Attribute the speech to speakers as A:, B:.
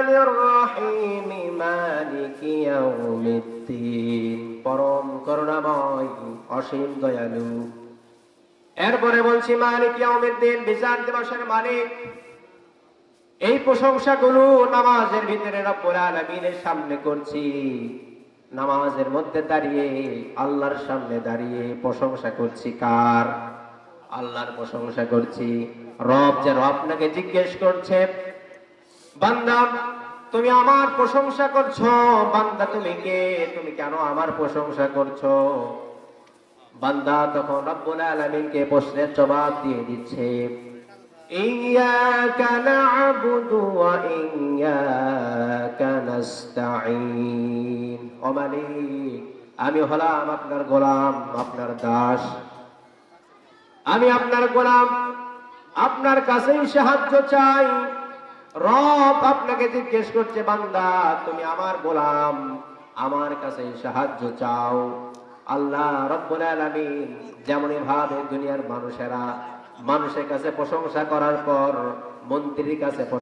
A: রহমানির রহিম মালিকি ইয়াউমিদ্দিন, পরম করুণাময় অসীম দয়ালু। এরপরে বলছি মালিক ইয়াউমিদ্দিন, বিচার দিবসের মালিক। এই প্রশংসাগুলো নামাজের ভিতরে রব্বুল আলামিনের সামনে করছি, নামাজের মধ্যে দাঁড়িয়ে আল্লাহর সামনে দাঁড়িয়ে প্রশংসা করছি। কার? আল্লাহর প্রশংসা করছি। রব যেন আপনাকে জিজ্ঞেস করছে, বান্দা তুমি আমার প্রশংসা করছো, বান্দা তুমি কে, তুমি কেন আমার প্রশংসা করছো? বান্দা তখন রব্বুল আলামিনকে প্রশ্নের জবাব দিয়ে দিচ্ছে, ইয়্যাকা না'বুদু ওয়া ইয়্যাকা নাস্তাঈন। ও মালিক, আমি হলাম আপনার গোলাম, আপনার দাস। আমি আপনার গোলাম, আপনার কাছেই সাহায্য চাই। রব আপনাকে জিজ্ঞেস করছে, বান্দা তুমি আমার গোলাম, আমার কাছেই সাহায্য চাও। আল্লাহ রব্বুল আলামিন যেমনই ভাবে দুনিয়ার মানুষেরা মানুষের কাছে প্রশংসা করার পর মন্ত্রীর কাছে